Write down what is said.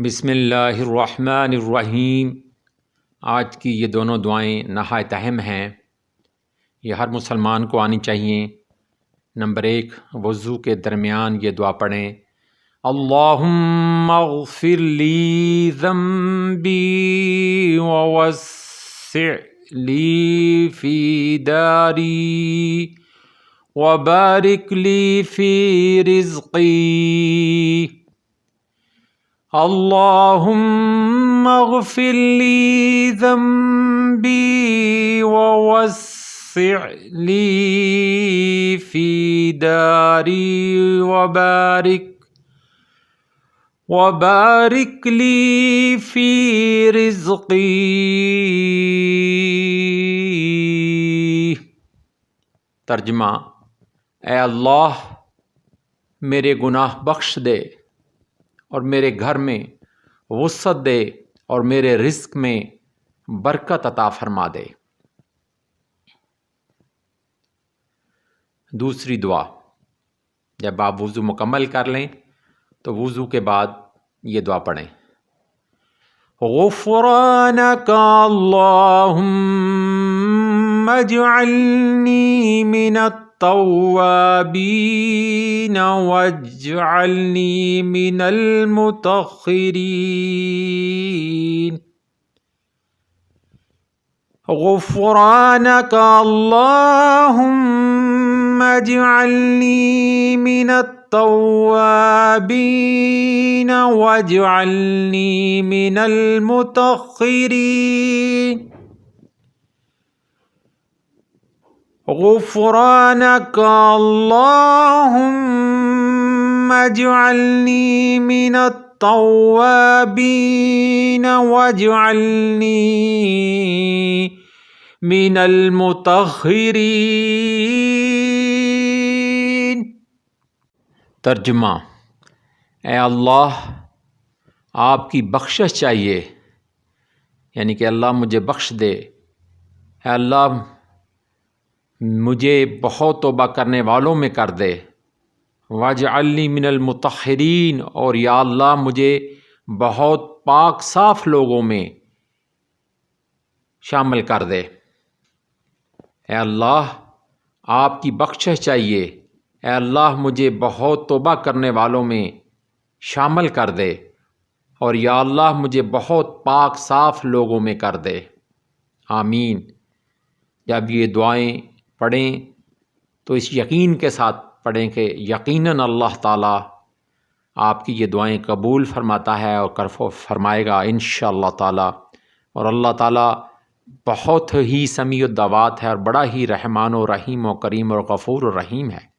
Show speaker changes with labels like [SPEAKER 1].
[SPEAKER 1] بسم اللہ الرحمن الرحیم۔ آج کی یہ دونوں دعائیں نہایت اہم ہیں، یہ ہر مسلمان کو آنی چاہیے۔ نمبر 1، وضو کے درمیان یہ دعا پڑھیں، اللہم اغفر لی ذنبی ووسع لی فی داری وبارک لی فی رزقی۔ اللہم اغفر لی ذنبی ووسع لی فی داری وبارک لی فی رزقی۔ ترجمہ: اے اللہ میرے گناہ بخش دے اور میرے گھر میں وسعت دے اور میرے رزق میں برکت عطا فرما دے۔ دوسری دعا، جب آپ وضو مکمل کر لیں تو وضو کے بعد یہ دعا پڑھیں، غفرانک اللہم اجعلنی من التوابین واجعلنی من المتطہرین۔ غفرانک اللہم اجعلنی من التوابین واجعلنی من المتطہرین۔ غفرانک اللہم اجعلنی من التوابین واجعلنی من المتطہرین۔ ترجمہ: اے اللہ آپ کی بخشش چاہیے، یعنی کہ اللہ مجھے بخش دے، اے اللہ مجھے بہت توبہ کرنے والوں میں کر دے، واجعلنی من المتطہرین، اور یا اللہ مجھے بہت پاک صاف لوگوں میں شامل کر دے۔ اے اللہ آپ کی بخشش چاہیے، اے اللہ مجھے بہت توبہ کرنے والوں میں شامل کر دے، اور یا اللہ مجھے بہت پاک صاف لوگوں میں کر دے۔ آمین۔ جب یہ دعائیں پڑھیں تو اس یقین کے ساتھ پڑھیں کہ یقیناً اللہ تعالیٰ آپ کی یہ دعائیں قبول فرماتا ہے اور فرمائے گا انشاءاللہ تعالیٰ، اور اللہ تعالیٰ بہت ہی سمیع الدعوات ہے اور بڑا ہی رحمان و رحیم و کریم اور غفور و رحیم ہے۔